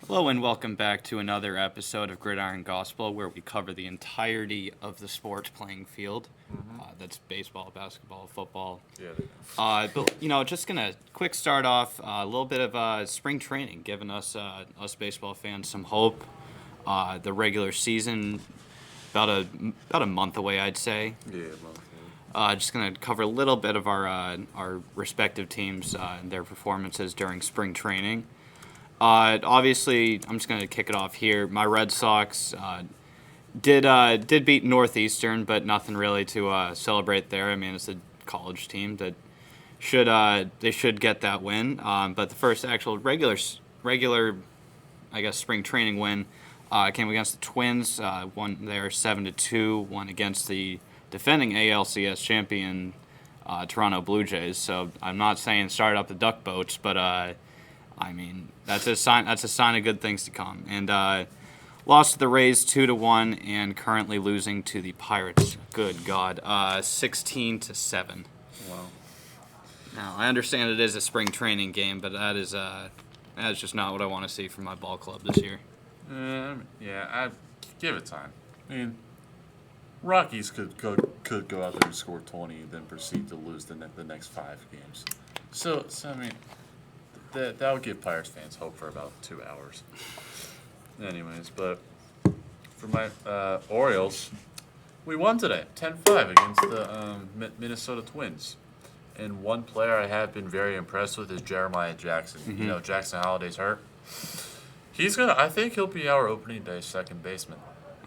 Hello and welcome back to another episode of Gridiron Gospel, where we cover the entirety of the sports playing field. That's baseball, basketball, football. Yeah. But just gonna quick start off a little bit of spring training, giving us baseball fans some hope. The regular season about a month away, I'd say. Yeah, well, Just gonna cover a little bit of our respective teams and their performances during spring training. Obviously, I'm just going to kick it off here. My Red Sox did beat Northeastern, but nothing really to celebrate there. I mean, it's a college team that should get that win. But the first actual regular, I guess, spring training win came against the Twins. Won there 7-2. Won against the defending ALCS champion Toronto Blue Jays. So I'm not saying start up the duck boats, but I mean, that's a sign. That's a sign of good things to come. And lost to the Rays 2-1, and currently losing to the Pirates. Good God, 16-7. wow. Now I understand it is a spring training game, but that is just not what I want to see from my ball club this year. I give it time. I mean, Rockies could go out there and score 20, and then proceed to lose the next 5 games. So I mean, that would give Pirates fans hope for about 2 hours. Anyways, but for my Orioles, we won today, 10-5 against the Minnesota Twins. And one player I have been very impressed with is Jeremiah Jackson. Mm-hmm. You know, Jackson Holiday's hurt. I think he'll be our opening day second baseman.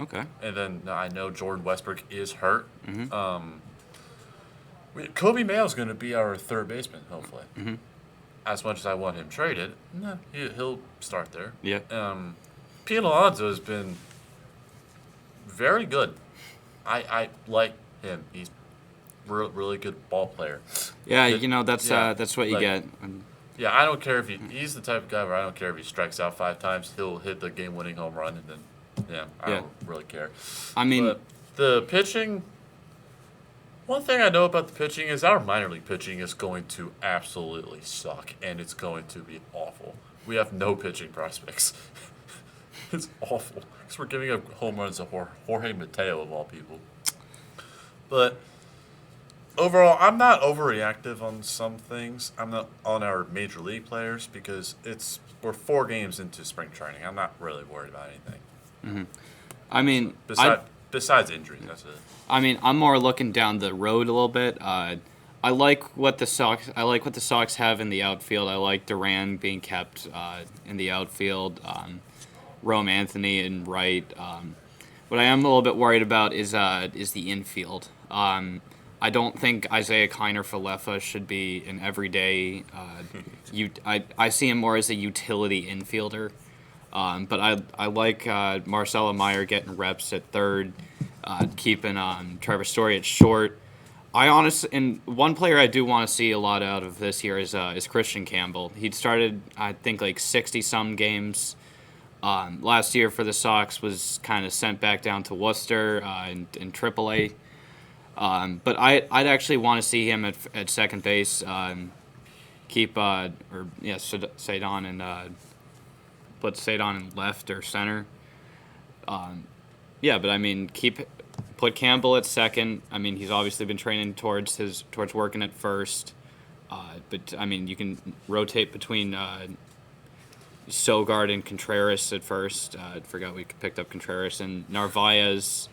Okay. And then I know Jordan Westbrook is hurt. Mm-hmm. Kobe Mayo's going to be our third baseman, hopefully. Mm-hmm. As much as I want him traded, no, he'll start there. Yeah. Pete Alonso has been very good. I like him. He's really good ball player. Yeah, that's what you like- get. Yeah, I don't care if he's the type of guy where I don't care if he strikes out 5 times. He'll hit the game-winning home run, and then I don't really care. I mean, But the pitching. One thing I know about the pitching is our minor league pitching is going to absolutely suck, and it's going to be awful. We have no pitching prospects. It's awful because we're giving up home runs to Jorge Mateo of all people. But overall, I'm not overreactive on some things. I'm not on our major league players because we're 4 games into spring training. I'm not really worried about anything. I mean, Besides injuries, that's it. I mean, I'm more looking down the road a little bit. I like what the Sox have in the outfield. I like Duran being kept in the outfield. Rome Anthony and right. What I am a little bit worried about is the infield. I don't think Isaiah Kiner Falefa should be an everyday. I see him more as a utility infielder. But I like Marcelo Meyer getting reps at third, keeping Trevor Story at short. And one player I do want to see a lot out of this year is Christian Campbell. He'd started, I think, like 60-some games. Last year for the Sox was kind of sent back down to Worcester in AAA. But I'd actually want to see him at second base. Keep Sadon and put Sadon in left or center. But I mean, put Campbell at second. I mean, he's obviously been training towards working at first. But I mean, you can rotate between Sogard and Contreras at first. I forgot we picked up Contreras, and Narvaez,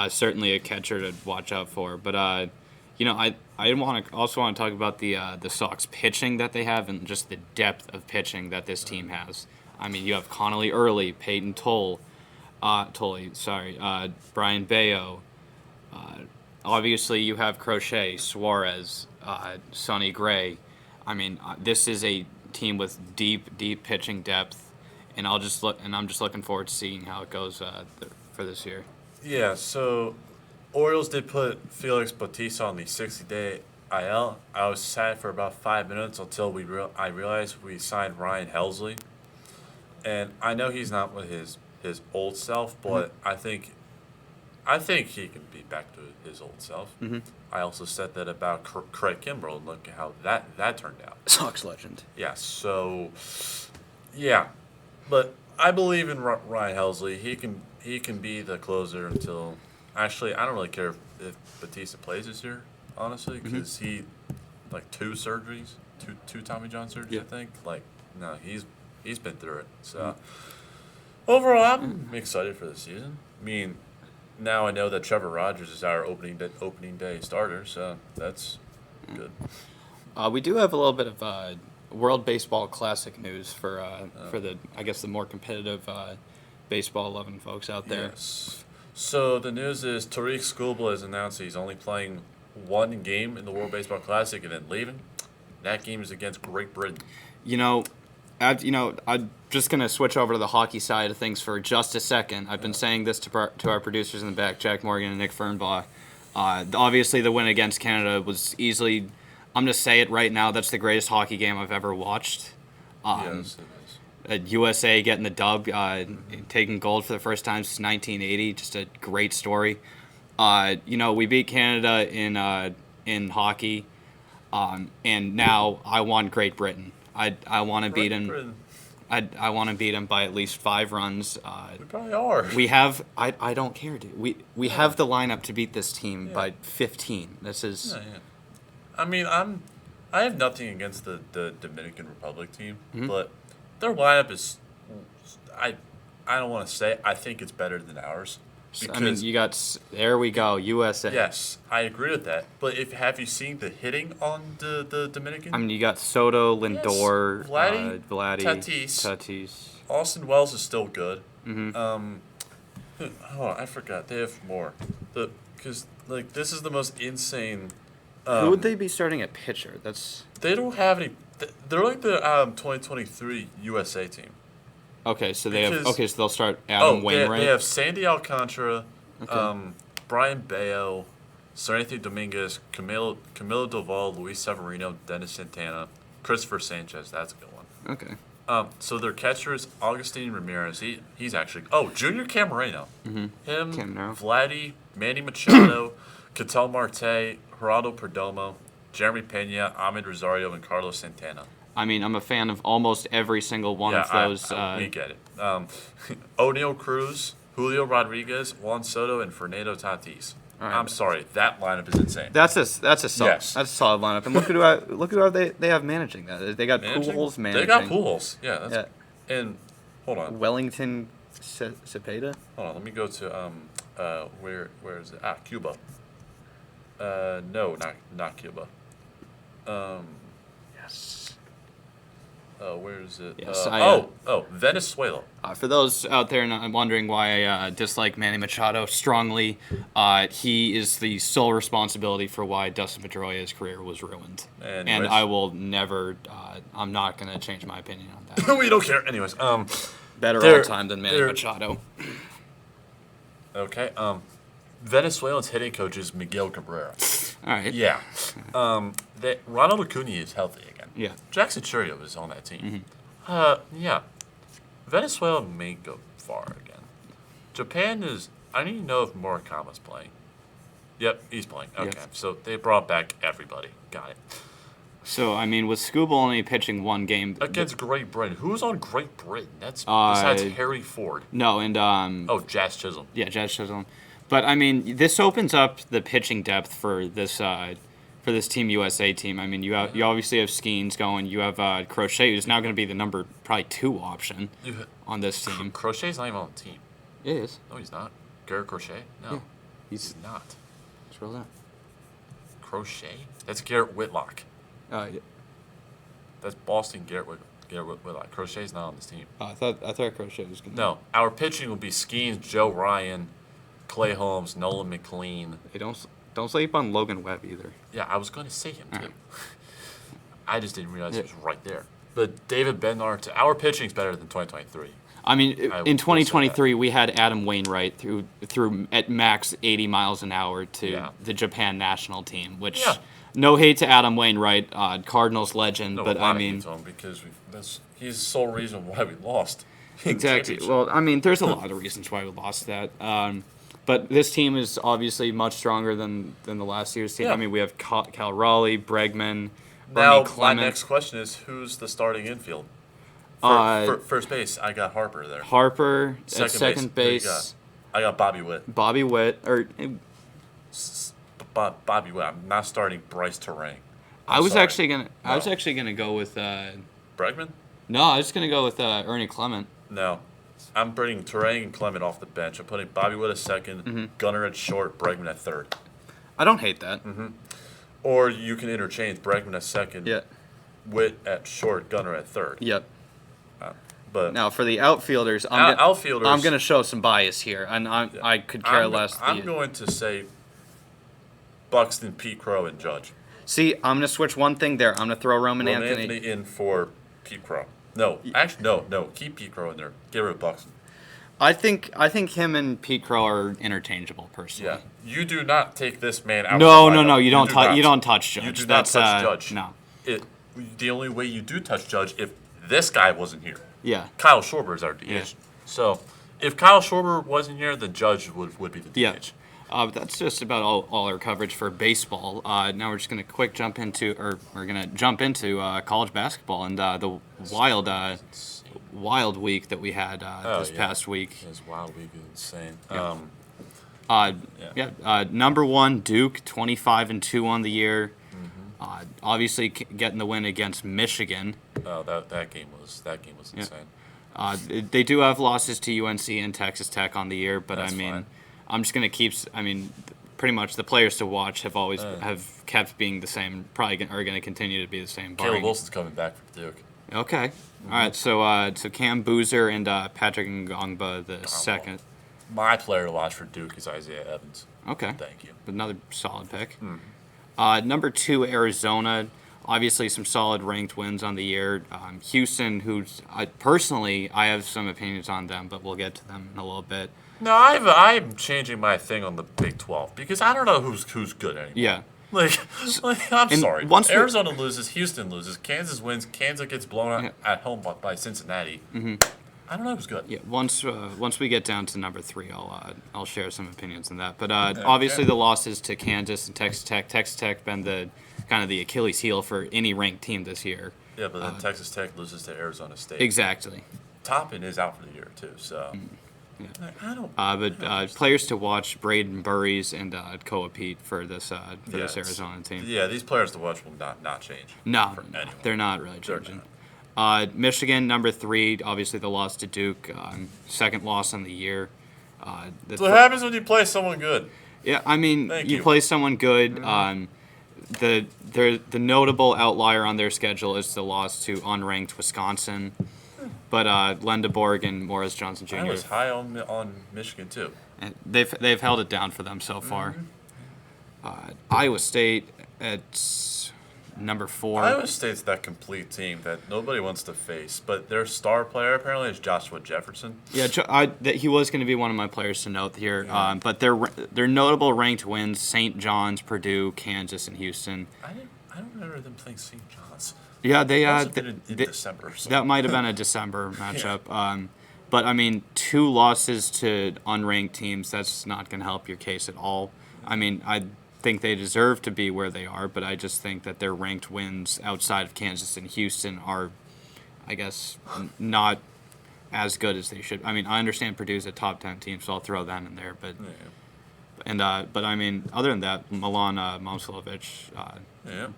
certainly a catcher to watch out for. But I also want to talk about the Sox pitching that they have and just the depth of pitching that this team has. I mean, you have Connolly Early, Peyton Brian Bayo. Obviously, you have Crochet, Suarez, Sonny Gray. I mean, this is a team with deep pitching depth, and I'm just looking forward to seeing how it goes for this year. Yeah, so Orioles did put Felix Bautista on the 60-day IL. I was sad for about 5 minutes until I realized we signed Ryan Helsley. And I know he's not with his old self, but I think he can be back to his old self. Mm-hmm. I also said that about Craig Kimbrell, and look at how that turned out. Sox legend. Yeah, so, yeah. But I believe in Ryan Helsley. He can be the closer until. Actually, I don't really care if Batista plays this year, honestly, because he like two surgeries, two Tommy John surgeries, I think. Like, no, he's been through it. So overall, I'm excited for the season. I mean, now I know that Trevor Rogers is our opening day starter, so that's good. We do have a little bit of World Baseball Classic news for the I guess the more competitive baseball loving folks out there. Yes. So the news is Tariq Skubal has announced he's only playing one game in the World Baseball Classic and then leaving. That game is against Great Britain. I'm just gonna switch over to the hockey side of things for just a second. I've been saying this to our producers in the back, Jack Morgan and Nick Fernbaugh. Obviously, the win against Canada was easily. I'm gonna say it right now. That's the greatest hockey game I've ever watched. Yes, it is. USA getting the dub, taking gold for the first time since 1980. Just a great story. We beat Canada in hockey, and now I want Great Britain. I want to beat him. I want to beat him by at least 5 runs. We probably are. We have. I don't care, dude. We have the lineup to beat this team by 15. This is. Yeah. I mean, I have nothing against the Dominican Republic team, but their lineup is. I don't want to say I think it's better than ours. Because, you got. There we go, USA. Yes, I agree with that. But have you seen the hitting on the Dominican? You got Soto, Lindor, Vladdy, Tatis. Austin Wells is still good. I forgot. They have more. Because this is the most insane. Who would they be starting at pitcher? They don't have any. They're like the 2023 USA team. Okay, so so they'll start Adam Wainwright. They have Sandy Alcantara, Brian Bayo, Seranthony Dominguez, Camilo Doval, Luis Severino, Dennis Santana, Christopher Sanchez. That's a good one. Okay. So their catcher is Augustine Ramirez. He's actually Junior Camarena. Him, Vladdy, Manny Machado, Ketel Marte, Geraldo Perdomo, Jeremy Pena, Ahmed Rosario, and Carlos Santana. I'm a fan of almost every single one of those. We get it. O'Neal Cruz, Julio Rodriguez, Juan Soto, and Fernando Tatis. Right. I'm sorry, that lineup is insane. That's a solid. That's a solid lineup. And look at who they have managing that. They got Pujols managing. They got Pujols. Yeah. And hold on. Wellington Cepeda. Hold on. Let me go to where is it? Cuba. No, not Cuba. Yes. Where is it? Yes, Venezuela. For those out there not wondering why I dislike Manny Machado strongly, he is the sole responsibility for why Dustin Pedroia's career was ruined. And I will never. I'm not going to change my opinion on that. We don't care. Anyways, better all time than Manny Machado. Okay. Venezuela's hitting coach is Miguel Cabrera. All right. Yeah. Ronald Acuna is healthy again. Yeah. Jackson Churio is on that team. Yeah. Venezuela may go far again. Japan is. I need to know if Murakama's playing. Yep, he's playing. Okay. Yes. So they brought back everybody. Got it. So, with Skubal only pitching one game. Against Great Britain. Who's on Great Britain? That's besides Harry Ford. No, and. Jazz Chisholm. Yeah, Jazz Chisholm. But, this opens up the pitching depth for this Team USA team. You obviously have Skeens going. You have Crochet, who's now going to be the number probably 2 option on this team. Crochet's not even on the team. It is. No, he's not. Garrett Crochet? No. Yeah. He's not. Scroll down. Crochet? That's Garrett Whitlock. Yeah. That's Boston Garrett Whitlock. Crochet's not on this team. I thought Crochet was going to. No. Our pitching will be Skeens, Joe Ryan, Clay Holmes, Nolan McLean. Hey, don't sleep on Logan Webb either. Yeah, I was going to say him too. Right. I just didn't realize he was right there. But David Bednar, our pitching's better than 2023. In 2023, we had Adam Wainwright through at max 80 miles an hour to the Japan national team, which no hate to Adam Wainwright, Cardinals legend, no, but hate to him because he's the sole reason why we lost. Exactly. Well, there's a lot of reasons why we lost that. But this team is obviously much stronger than the last year's team. Yeah. We have Cal Raleigh, Bregman, now, Bernie Clement. My next question is, who's the starting infield? First base, I got Harper there. Harper at second who you base. I got Bobby Witt. Bobby Witt, or Bobby Witt. I'm not starting Bryce Terang. I was sorry. actually gonna. I was No. actually gonna go with. Bregman? No, I was gonna go with Ernie Clement. No. I'm bringing Terang and Clement off the bench. I'm putting Bobby Witt at 2nd, Gunnar at short, Bregman at 3rd. I don't hate that. Or you can interchange Bregman at 2nd, Yeah. Witt at short, Gunnar at 3rd. Yep. But Now for the outfielders, outfielders, I'm gonna show some bias here, and I could care less. I'm going to say Buxton, Pete Crow, and Judge. See, I'm gonna switch one thing there. I'm gonna throw Roman Anthony. in for Pete Crow. No, actually, no. Keep Pete Crow in there. Get rid of Buxton. I think him and Pete Crow are interchangeable, personally. Yeah, you do not take this man out. No, of the lineup. you don't touch Judge. You do That's, not touch Judge. No. The only way you do touch Judge if this guy wasn't here. Yeah. Kyle Schwarber is our DH. Yeah. So if Kyle Schwarber wasn't here, then Judge would be the DH. Yeah. But that's just about all our coverage for baseball. Now we're just gonna jump into college basketball and the wild week that we had this past week. This wild week is insane. Number one, Duke, 25-2 on the year. Obviously, getting the win against Michigan. Oh, that game was insane. They do have losses to UNC and Texas Tech on the year, but That's fine. I'm just gonna keep. Pretty much the players to watch have always have kept being the same. Probably are gonna continue to be the same. Caleb Wilson's coming back from Duke. Okay. All right. So Cam Boozer and Patrick Ngongba the second. My player to watch for Duke is Isaiah Evans. Okay. Thank you. Another solid pick. Number 2, Arizona. Obviously, some solid ranked wins on the year. Houston, who's personally, I have some opinions on them, but we'll get to them in a little bit. No, I'm changing my thing on the Big 12 because I don't know who's good anymore. Yeah. I'm sorry. once Arizona loses, Houston loses, Kansas wins, Kansas gets blown out at home by Cincinnati. I don't know who's good. Yeah. Once we get down to number 3, I'll share some opinions on that. But obviously, the losses to Kansas and Texas Tech. Texas Tech been the kind of the Achilles heel for any ranked team this year. Yeah, but then Texas Tech loses to Arizona State. Exactly. Toppin is out for the year too, so. Yeah. I don't. But players to watch: Braden Burries and Koa Pete for this Arizona team. Yeah, these players to watch will not change. No, for anyone. they're not really changing. Not. Michigan, number 3, obviously the loss to Duke, second loss on the year. That's what happens when you play someone good. Yeah, I mean, Thank you you. play someone good. The notable outlier on their schedule is the loss to unranked Wisconsin. But Lendeborg and Morris Johnson Jr. I was high on Michigan too. And they've held it down for them so far. Iowa State at number 4. Iowa State's that complete team that nobody wants to face, but their star player apparently is Joshua Jefferson. Yeah, he was going to be one of my players to note here. Yeah. But their notable ranked wins: St. John's, Purdue, Kansas, and Houston. I don't remember them playing St. John's. Yeah, they Must have been in December or something. that might have been a December matchup. But I mean, 2 losses to unranked teams, that's not going to help your case at all. I mean, I think they deserve to be where they are, but I just think that their ranked wins outside of Kansas and Houston are, I guess, not as good as they should. I mean, I understand Purdue's a top 10 team, so I'll throw that in there. But but I mean, other than that, Milan Momcilovic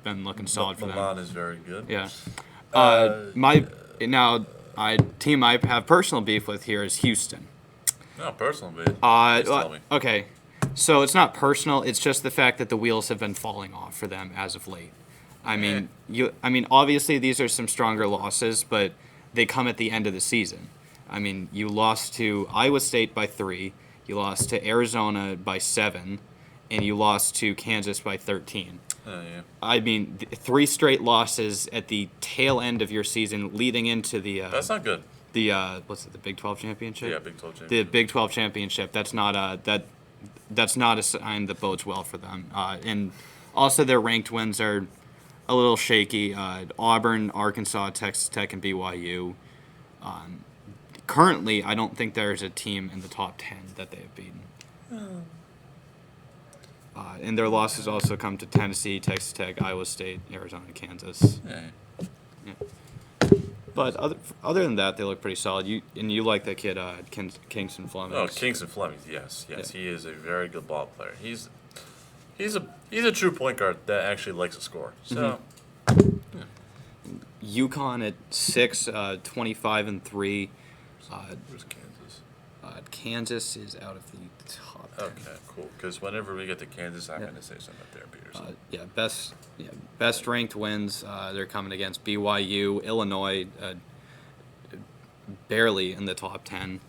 been looking solid for them. Milan is very good. Yeah. Team I have personal beef with here is Houston. Not personal, but please tell me. Okay, so it's not personal. It's just the fact that the wheels have been falling off for them as of late. I mean, obviously these are some stronger losses, but they come at the end of the season. I mean, you lost to Iowa State by 3, you lost to Arizona by 7, and you lost to Kansas by 13. I mean, 3 straight losses at the tail end of your season, leading into the. That's not good. The the Big 12 championship? Yeah, Big 12 championship. The Big 12 championship. That's not a sign that bodes well for them. And also their ranked wins are a little shaky. Auburn, Arkansas, Texas Tech, and BYU. Currently, I don't think there's a team in the top 10 that they have beaten. And their losses also come to Tennessee, Texas Tech, Iowa State, Arizona, and Kansas. Yeah. Yeah. But other than that, they look pretty solid. You like that kid, Kingston Fleming. Oh, Kingston Fleming, yes. Yeah. He is a very good ball player. He's a true point guard that actually likes to score. So, UConn at 6, 25-3. where's Kansas? Kansas is out of the top 10. Okay, cool. Because whenever we get to Kansas, I'm going to say something up there, Peterson. Best ranked wins. They're coming against BYU, Illinois, barely in the top 10.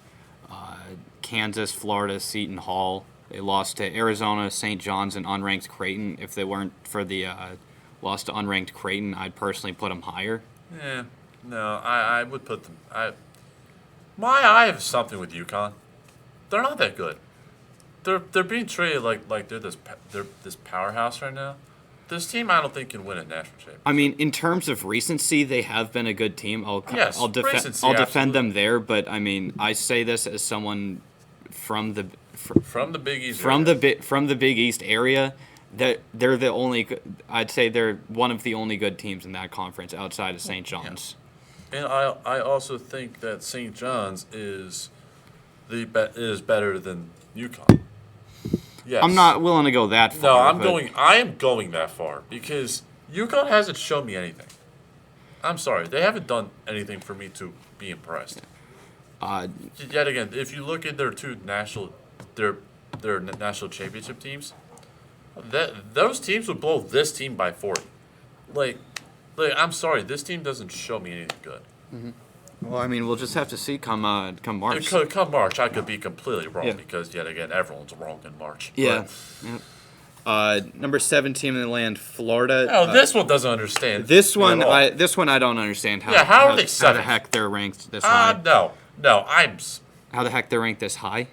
Kansas, Florida, Seton Hall. They lost to Arizona, St. John's, and unranked Creighton. If they weren't for the loss to unranked Creighton, I'd personally put them higher. Yeah, no, I would put them. I have something with UConn. They're not that good. They're being treated like they're this powerhouse right now. This team, I don't think, can win a national championship. I mean, in terms of recency, they have been a good team. I'll recency, defend absolutely. them there, but I mean, I say this as someone from the Big East from area. from the Big East area. That they're the only. I'd say they're one of the only good teams in that conference outside of St. John's. And I also think that St. John's is better than UConn. Yes. I'm not willing to go that No, far. I am going that far because UConn hasn't shown me anything. I'm sorry, they haven't done anything for me to be impressed. Yet again, if you look at their national championship teams, those teams would blow this team by 40. Like I'm sorry, this team doesn't show me anything good. Well, I mean, we'll just have to see come March. Come March, I could be completely wrong because yet again, everyone's wrong in March. Yeah. Number 7 team in the land, Florida. This one doesn't understand. This one at all. I don't understand how. Yeah, how are they How the seven? heck they're ranked this high? No, How the heck they're ranked this high?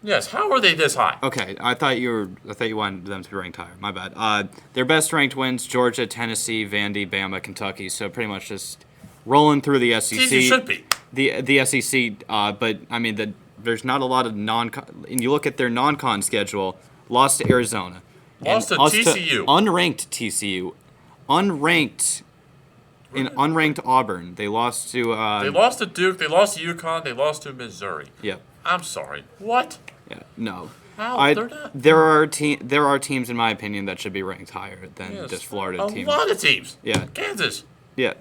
yes. How are they this high? Okay, I thought you wanted them to be ranked higher. My bad. Their best ranked wins: Georgia, Tennessee, Vandy, Bama, Kentucky. So pretty much just rolling through the SEC. TCU should be. The SEC, but I mean there's not a lot of non-con. And you look at their non-con schedule: lost to Arizona, Lost to lost TCU. Unranked TCU, unranked Auburn. They lost to. They lost to Duke. They lost to UConn. They lost to Missouri. Yeah. I'm sorry. What? Yeah. No. How? They're not. There are teams in my opinion that should be ranked higher than Yes. this Florida A team. lot of teams. Yeah. Kansas. Yeah.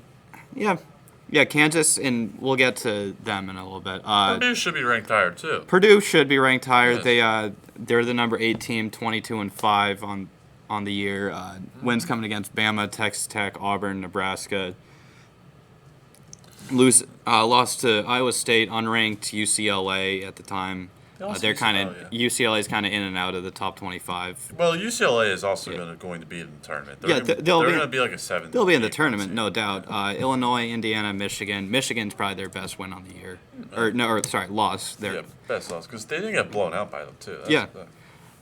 Kansas, and we'll get to them in a little bit. Purdue should be ranked higher too. Purdue should be ranked higher. Yes. They're the number 8 team, 22-5 on the year. Wins coming against Bama, Texas Tech, Auburn, Nebraska. Lost to Iowa State, unranked UCLA at the time. They're UCLA's kind of in and out of the top 25. Well, UCLA is also going to be in the tournament. They're They'll going be to be like a 7. They'll be in the tournament, no doubt. Illinois, Indiana, Michigan. Michigan's probably their best win on the year. Loss. Best loss because they didn't get blown out by them too.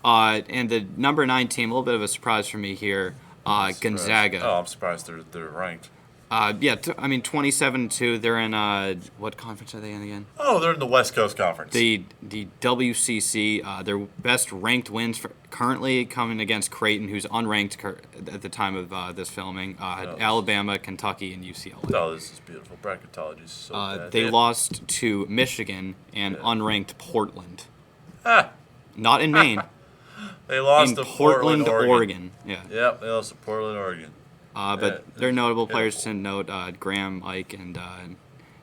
And the number 9 team, a little bit of a surprise for me here, Gonzaga. Oh, I'm surprised they're ranked. 27-2. They're in what conference are they in again? Oh, they're in the West Coast Conference. The WCC. Their best ranked wins currently coming against Creighton, who's unranked at the time of this filming. Alabama, Kentucky, and UCLA. Oh, this is beautiful. Bracketology is so bad. They lost to Michigan and unranked Portland. Ah, Not in Maine. they lost in to Portland, Oregon. Yeah. Yep, they lost to Portland, Oregon. But they're notable players to note: Graham, Ike, and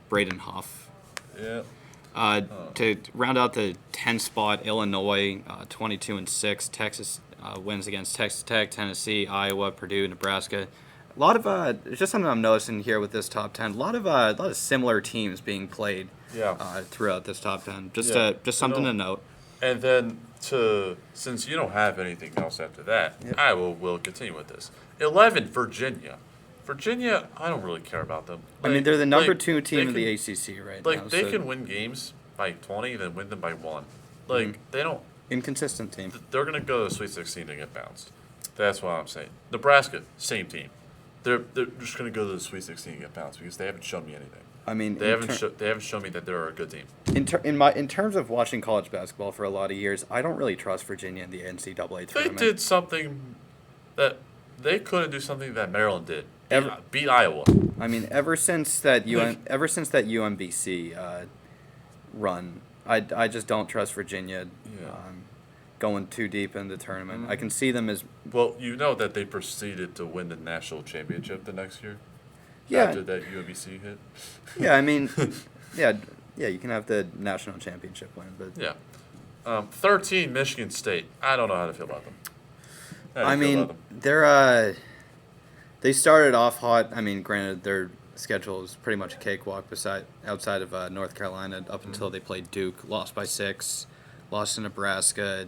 Braden Huff. Yeah. To round out the 10th spot, Illinois, 22-6. Texas wins against Texas Tech, Tennessee, Iowa, Purdue, Nebraska. A lot of it's just something I'm noticing here with this top 10. A lot of similar teams being played. Throughout this top 10. Just something to note. And then since you don't have anything else after that, I will continue with this. 11, Virginia. Virginia, I don't really care about them. They're the number 2 team in the ACC right now. They can win games by 20, then win them by 1. They don't. Inconsistent team. They're going to go to the Sweet 16 and get bounced. That's what I'm saying. Nebraska, same team. They're just going to go to the Sweet 16 and get bounced because they haven't shown me anything. They haven't shown me that they're a good team. In terms of watching college basketball for a lot of years, I don't really trust Virginia in the NCAA tournament. They did something that they couldn't do something that Maryland did. Beat Iowa. I mean, ever since that UMBC run, I just don't trust Virginia Yeah. going too deep in the tournament. I can see them as Well, you know that they proceeded to win the national championship the next year. yeah, After that UMBC hit. yeah. I mean, yeah, yeah. You can have the national championship win, but Yeah. 13 Michigan State. I don't know how to feel about them. How do you feel about them? they started off hot. I mean, granted, their schedule is pretty much a cakewalk outside of North Carolina up until they played Duke, lost by 6, lost to Nebraska,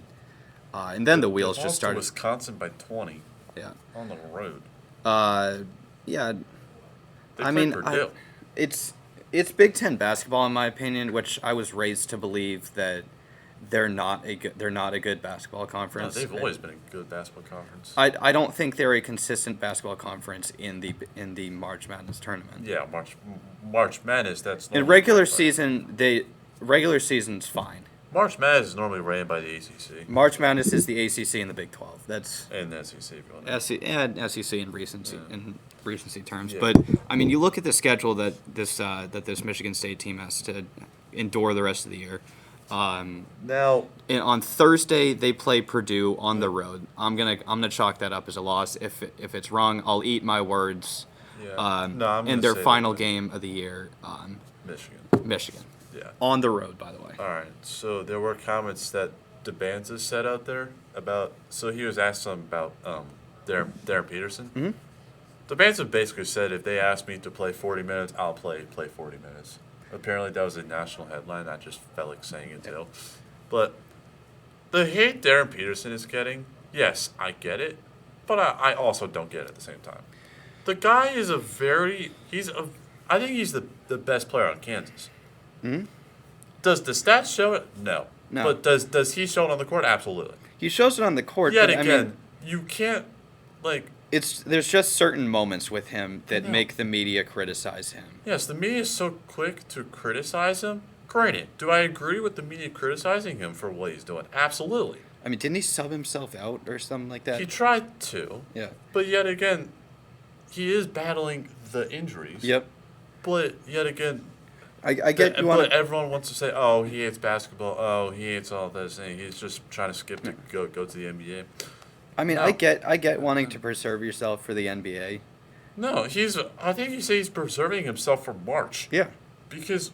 and then the wheels They just lost to started. Wisconsin by 20 Yeah, on the road. yeah. They I played mean, Purdue. it's Big Ten basketball in my opinion, which I was raised to believe that they're not a good basketball No, conference. they've always been a good basketball conference. I don't think they're a consistent basketball conference in the March Madness tournament. Yeah, March Madness. That's In normally regular ran by- season, regular season's fine. March Madness is normally ran by the ACC March Madness is the ACC and the Big 12. That's and the SEC. If you want to. SEC in recency terms. Yeah. But I mean, you look at the schedule that this Michigan State team has to endure the rest of the year. Now, And on Thursday they play Purdue on the road. I'm gonna chalk that up as a loss. If it's wrong, I'll eat my words. yeah. No, I'm In gonna their say final that game of the year, Michigan. Michigan Yeah. on the road, by the way. All right. So there were comments that DeBanza said out there about. So he was asked something about Darren Peterson. Mhm. DeBanza basically said if they asked me to play 40 minutes, I'll play 40 minutes. Apparently that was a national headline. I just felt like saying it too. But the hate Darren Peterson is getting, yes, I get it, but I also don't get it at the same time. The guy is I think he's the best player on Kansas. Hmm? Does the stats show it? No. No. But does he show it on the court? Absolutely. He shows it on the court. Yet but, again, I mean, you can't there's just certain moments with him that No. make the media criticize him. Yes, the media is so quick to criticize him. Granted, do I agree with the media criticizing him for what he's doing? Absolutely. I mean, didn't he sub himself out or something like that? He tried to, Yeah. but yet again, he is battling the injuries. Yep. But yet again, I get you want but everyone wants to say, "Oh, he hates basketball. Oh, he hates all this," and he's just trying to skip to go to the NBA. I mean, No. I get wanting to preserve yourself for the NBA. No, I think you say he's preserving himself for March. Yeah. Because,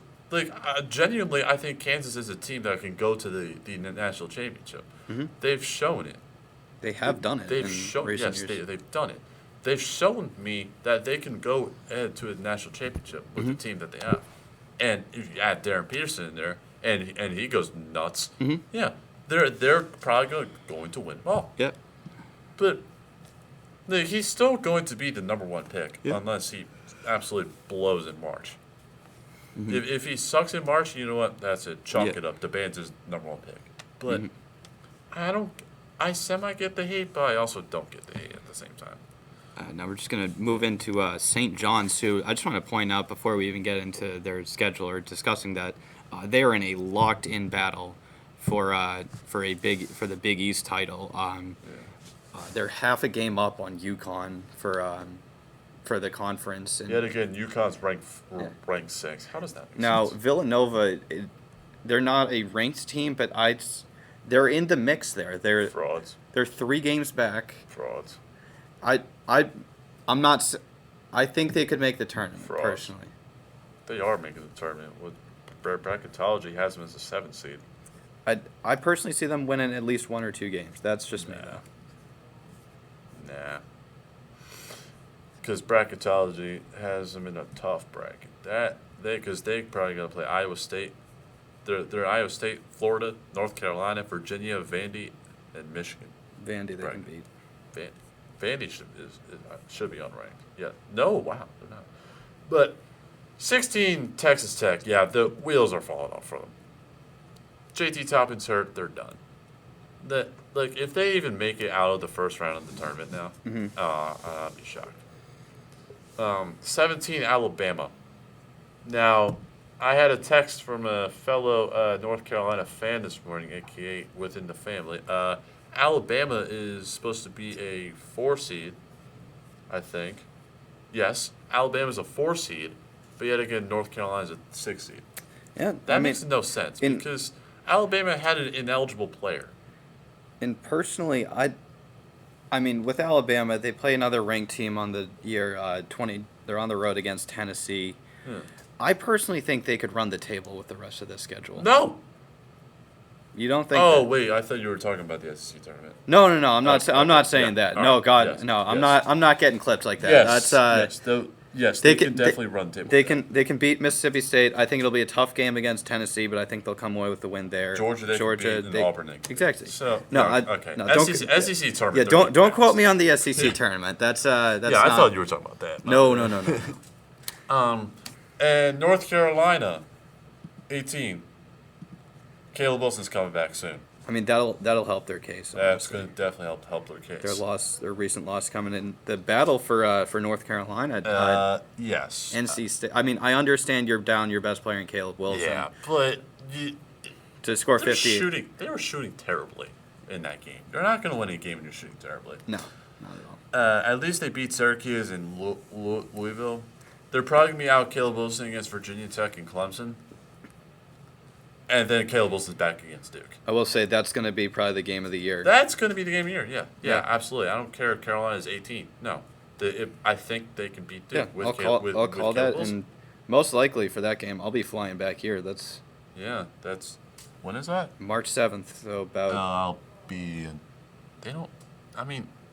genuinely, I think Kansas is a team that can go to the national championship. Mhm. They've shown it. They have done it They've in shown recent yes, years. they've done it. They've shown me that they can go ahead to a national championship with the team that they have. And if you add Darren Peterson in there, and he goes nuts, yeah, they're probably going to win it all. Yep. But he's still going to be the number one pick Yeah. unless he absolutely blows in March. If he sucks in March, you know what? That's it. Chalk Yeah. it up. DeBanza's number one pick. But I semi get the hate, but I also don't get the hate at the same time. Now we're just going to move into St. John's, who I just want to point out before we even get into their schedule or discussing that, they are in a locked-in battle for the Big East title. They're half a game up on UConn for the conference. And Yet again, UConn's ranked 6. How does that make now sense? Villanova, they're not a ranked team, but they're in the mix there. Frauds. They're 3 games back. Frauds. I'm not. I think they could make the tournament Frauds. personally. They are making the tournament. With bracketology has them as a 7th seed. I personally see them winning at least 1 or 2 games. That's just me. Nah. Because bracketology has them in a tough bracket. Because they probably got to play Iowa State. They're Iowa State, Florida, North Carolina, Virginia, Vandy, and Michigan. Vandy they Right. can beat. Vandy should be unranked. Yeah. No, wow, they're not. But 16 Texas Tech. Yeah, the wheels are falling off for them. JT Toppin's hurt. They're done. If they even make it out of the first round of the tournament now, I'd be shocked. 17 Alabama. Now, I had a text from a fellow North Carolina fan this morning, aka within the family. Alabama is supposed to be a 4 seed, I think. yes, Alabama's a 4 seed, but yet again, North Carolina's a 6 seed. Yeah, That makes no sense because Alabama had an ineligible player. And personally, I mean, with Alabama, they play another ranked team on the year 20. They're on the road against Tennessee. I personally think they could run the table with the rest of the schedule. No. You don't think? Oh wait, I thought you were talking about the SEC tournament. No. I'm not. I'm not saying yeah. that. All No, right. God, Yes. no. I'm Yes. not. I'm not getting clipped like that. Yes. That's yes. They can definitely run the table. They can beat Mississippi State. I think it'll be a tough game against Tennessee, but I think they'll come away with the win there. Georgia, can beat, and Auburn. Exactly. So no, okay. no, SEC tournament. Yeah, don't quote me on the SEC tournament. That's yeah, I thought you were talking about that. No. And North Carolina, 18. Caleb Wilson's coming back soon. I mean, that'll help their case. That's going to definitely help their case. Their recent loss coming in. The battle for North Carolina. Yes. NC State. I mean, I understand you're down your best player in Caleb Wilson. Yeah, but to score 50. They were shooting terribly in that game. You're not going to win a game when you're shooting terribly. No, not at all. At least they beat Syracuse and Louisville. They're probably going to be out Caleb Wilson against Virginia Tech and Clemson. And then Caleb Wilson's back against Duke. I will say that's going to be probably the game of the year. That's going to be the game of the year, yeah, absolutely. I don't care if Carolina's 18. No. I think they can beat Duke I'll call that, Wilson. and most likely for that game, I'll be flying back here. When is that? March 7th, so about... I'll be in...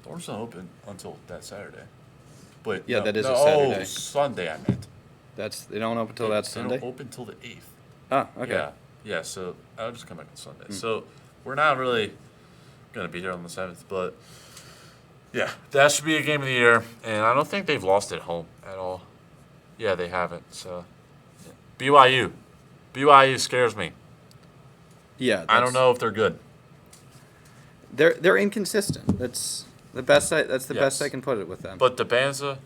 doors don't open until that Saturday. But yeah, that is a Saturday. Oh, Sunday I meant. They don't open until that Sunday? They don't open until the 8th. Ah, okay. Yeah, so I'll just come back on Sunday. So we're not really going to be there on the 7th, but yeah, that should be a game of the year. And I don't think they've lost at home at all. Yeah, they haven't. So yeah. BYU scares me. Yeah, I don't know if they're good. They're inconsistent. That's the best. That's the best I can put it with them. But DeBanza,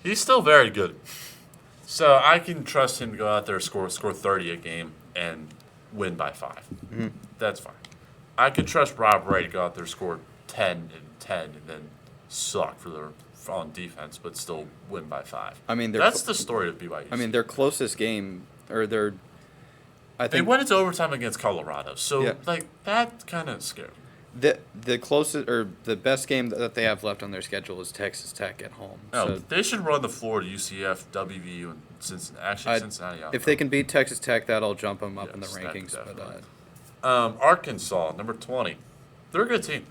he's still very good. So I can trust him to go out there, score 30 a game, and win by 5. Mm-hmm. That's fine. I can trust Rob Ray to go out there, score 10 and then suck on defense, but still win by 5. I mean, that's the story of BYU. I mean, their closest game, or their, I think they went into overtime against Colorado. So that kind of scared me. The closest or the best game that they have left on their schedule is Texas Tech at home. No, so they should run the floor to UCF, WVU, and Cincinnati. Actually, Cincinnati. If they can beat Texas Tech, that'll jump them up in the rankings. But Arkansas, number 20, they're a good team.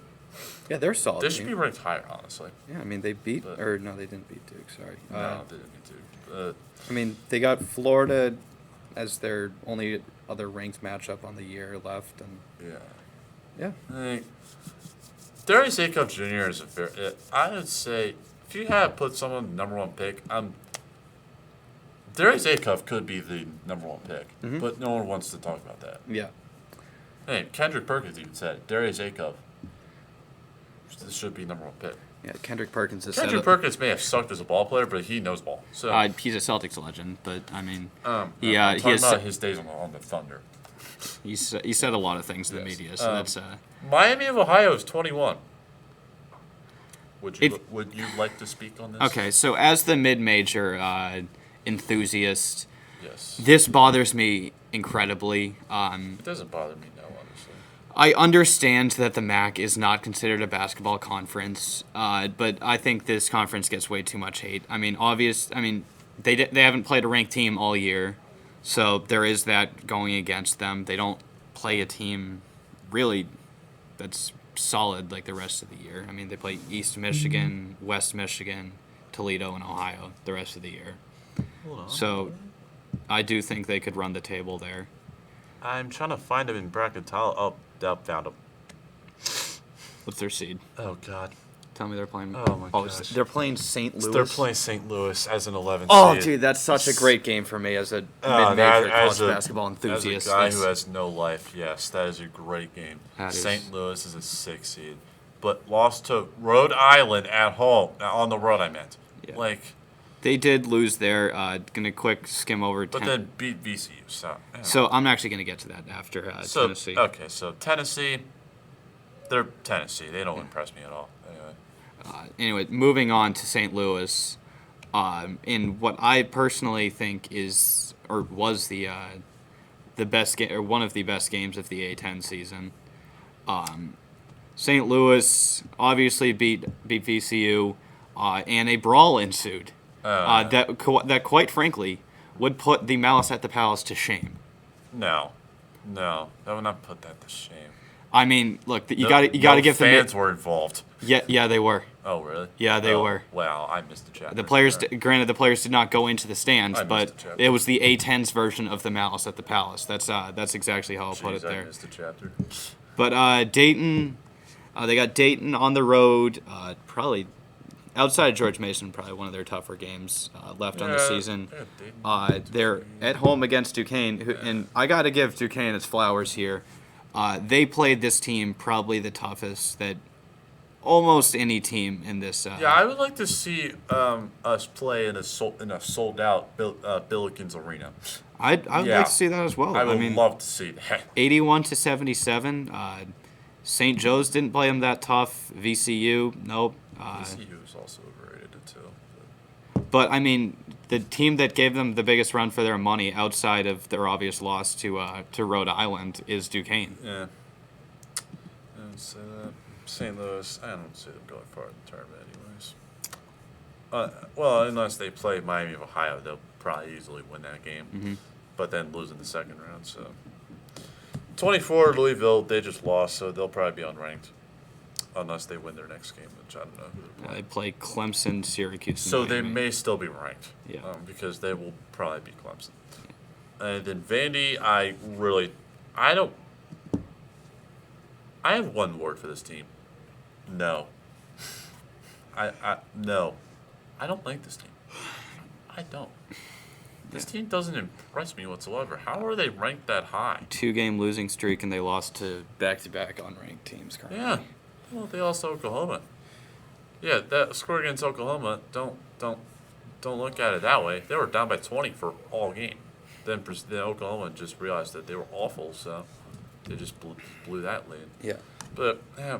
Yeah, they're solid. They should be ranked higher, honestly. Yeah, I mean they beat they didn't beat Duke. Sorry. No, they didn't beat Duke. I mean they got Florida as their only other ranked matchup on the year left, and yeah. Darius Acuff Jr. is I would say if you had put someone number 1 pick, Darius Acuff could be the number 1 pick, but no one wants to talk about that. Yeah. Hey, Kendrick Perkins even said Darius Acuff should be number 1 pick. Yeah, Kendrick Perkins Perkins may have sucked as a ball player, but he knows ball. So he's a Celtics legend, but I mean, I'm talking about his days on the Thunder. He said a lot of things in the media, so that's. Miami of Ohio is 21. Would you like to speak on this? Okay, so as the mid-major enthusiast, yes, this bothers me incredibly. It doesn't bother me, no, honestly. I understand that the MAC is not considered a basketball conference, but I think this conference gets way too much hate. I mean, they haven't played a ranked team all year, so there is that going against them. They don't play a team really that's solid like the rest of the year. I mean, they play East Michigan, West Michigan, Toledo, and Ohio the rest of the year. Hold on. So I do think they could run the table there. I'm trying to find them in bracket tile. Oh, found them. What's their seed? Oh, God. Tell me they're playing. Oh, my gosh. They're playing St. Louis. They're playing St. Louis as an 11th Oh, seed. dude, that's such a great game for me as a mid-major college basketball enthusiast. As a guy who has no life, yes, that is a great game. St. Louis is a 6 seed. But lost to Rhode Island at home. On the road, I meant. Yeah. They did lose there. Gonna quick skim over. But then beat VCU. So I'm actually gonna get to that after Tennessee. Okay, so Tennessee, they're Tennessee. They don't impress me at all. Anyway. Anyway, moving on to St. Louis, in what I personally think is or was the best game or one of the best games of the A10 season. St. Louis obviously beat VCU, and a brawl ensued. That quite frankly would put the Malice at the Palace to shame. No, that would not put that to shame. I mean, look, you got to give them. Fans were involved. Yeah, they were. Oh, really? Yeah, they were. Wow, I missed the chapter. The players, granted, the players did not go into the stands, but the chapter. it was the A10's version of the Malice at the Palace. That's exactly how I'll put it there. I missed the chapter. But Dayton, they got Dayton on the road. Probably outside of George Mason, probably one of their tougher games left on the season. They're at home against Duquesne, and I got to give Duquesne its flowers here. They played this team probably the toughest that almost any team in this. I would like to see us play in a sold out Billikens arena. I'd like to see that as well. I would love to see that. 81-77. St. Joe's didn't play them that tough. VCU, nope. VCU is also overrated too. But I mean, the team that gave them the biggest run for their money, outside of their obvious loss to Rhode Island, is Duquesne. Yeah. I don't say that. St. Louis, I don't see them going far in the tournament, anyways. Well, unless they play Miami of Ohio, they'll probably easily win that game. Mm-hmm. But then lose in the second round. So 24 Louisville, they just lost, so they'll probably be unranked. Unless they win their next game, which I don't know who they're playing. They play Clemson, Syracuse, and So they Miami. may still be ranked. Yeah. Because they will probably beat Clemson. And then Vandy, I have one word for this team. No. No. I don't like this team. I don't. This team doesn't impress me whatsoever. How are they ranked that high? 2-game losing streak, and they lost to back-to-back unranked teams currently. Yeah. Well, they lost to Oklahoma. Yeah, that score against Oklahoma, don't look at it that way. They were down by 20 for all game. Then Oklahoma just realized that they were awful, so they just blew that lead. Yeah. But, yeah.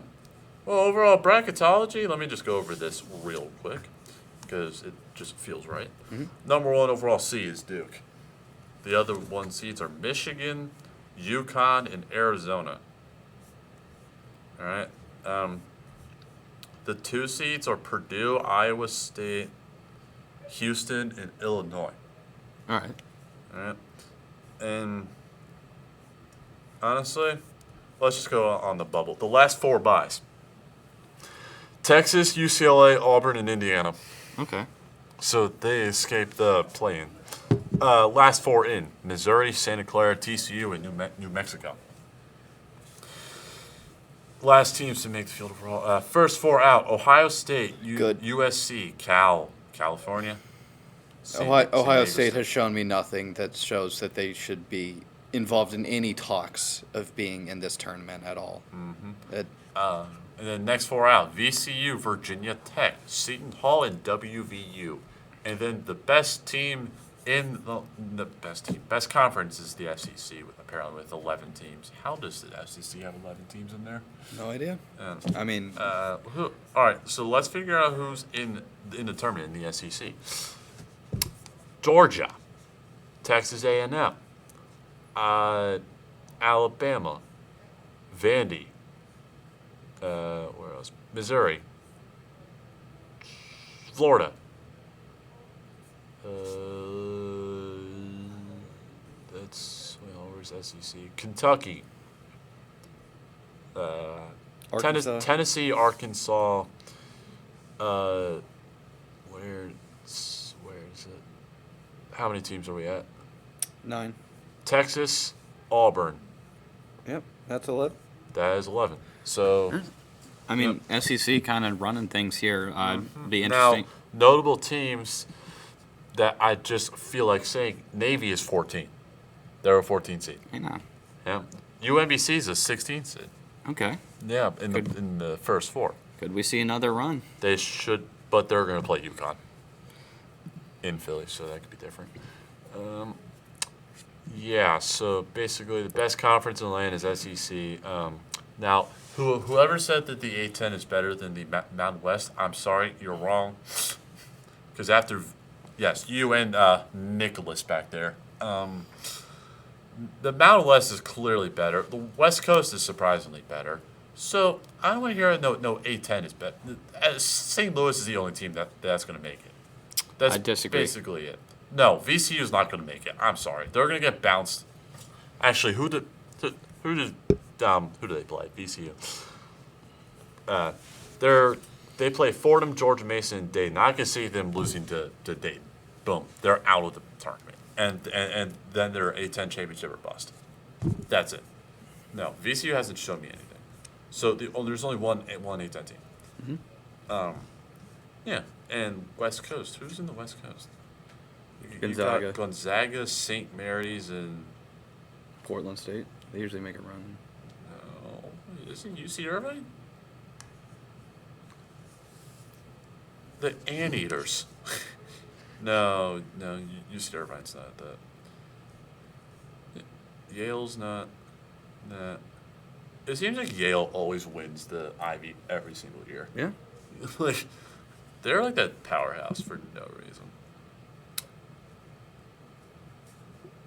Well, overall bracketology, let me just go over this real quick because it just feels right. Mm-hmm. Number 1 overall seed is Duke. The other 1 seeds are Michigan, UConn, and Arizona. All right. The 2 seeds are Purdue, Iowa State, Houston, and Illinois. All right. All right. And honestly, let's just go on the bubble. The last 4 byes. Texas, UCLA, Auburn, and Indiana. Okay. So they escaped the play-in. Last 4 in: Missouri, Santa Clara, TCU, and New Mexico. Last teams to make the field overall. First 4 out: Ohio State, Good. USC, California. Ohio State has shown me nothing that shows that they should be involved in any talks of being in this tournament at all. Mm-hmm. And then next 4 out: VCU, Virginia Tech, Seton Hall, and WVU. And then the best team in the best conference is the SEC, apparently with 11 teams. How does the SEC have 11 teams in there? No idea. I mean, All right, so let's figure out who's in the tournament in the SEC. Georgia, Texas A&M, Alabama, Vandy, where else? Missouri, Florida. Where's SEC? Kentucky, Arkansas. Tennessee, Arkansas. Where is it? How many teams are we at? 9. Texas, Auburn. Yep, that's 11. That is 11. So, I mean, SEC kind of running things here. Be interesting. now, notable teams that I just feel like saying, Navy is 14. They're a 14 seed. I know. Yeah. UMBC is a 16 seed. Okay. Yeah, in the first 4. Could we see another run? They should, but they're going to play UConn in Philly, so that could be different. Yeah, so basically the best conference in the land is SEC. Now, whoever said that the A10 is better than the Mountain West, I'm sorry, you're wrong. Because after, yes, you and Nicholas back there, the Mountain West is clearly better. The West Coast is surprisingly better. So I don't want to hear no A10 is better. St. Louis is the only team that's going to make it. That's I disagree. basically it. No, VCU is not going to make it. I'm sorry, they're going to get bounced. Actually, who do they play? VCU. They play Fordham, George Mason, and Dayton. I can see them losing to Dayton. Boom, they're out of the tournament, and then they're A10 championship or bust. That's it. No, VCU hasn't shown me anything. So there's only one A10 team. Mm-hmm. Yeah, and West Coast. Who's in the West Coast? Gonzaga. You got Gonzaga, St. Mary's, and Portland State. They usually make a run. isn't UC Irvine? The Anteaters. no, UC Irvine's not that. Yale's not. Nah. It seems like Yale always wins the Ivy every single year. Yeah. Like, they're like that powerhouse for no reason.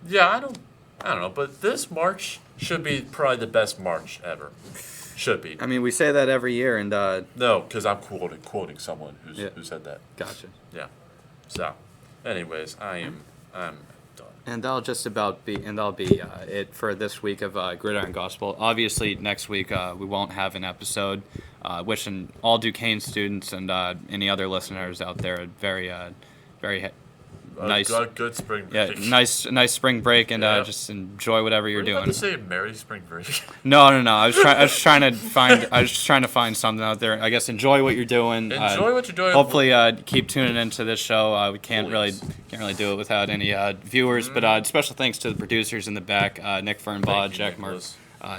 Yeah, I don't know, but this March should be probably the best March ever. Should be. I mean, we say that every year, and No, because I'm quoting someone who said that. Gotcha. Yeah. So, anyways, I'm done. And that'll be it for this week of Gridiron Gospel. Obviously, next week we won't have an episode. Wishing all Duquesne students and any other listeners out there a very nice, good spring break. yeah, nice spring break, and just enjoy whatever you're Were you about doing. to say Merry Spring Break? No. I was just trying to find something out there. I guess enjoy what you're doing. Enjoy what you're doing. Hopefully, keep tuning into this show. We can't really do it without any viewers. But special thanks to the producers in the back, Nick Fernbaugh,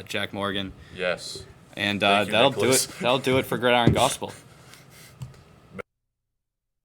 Jack Morgan. Yes. And Thank you, that'll do Nicholas. it. That'll do it for Gridiron Gospel.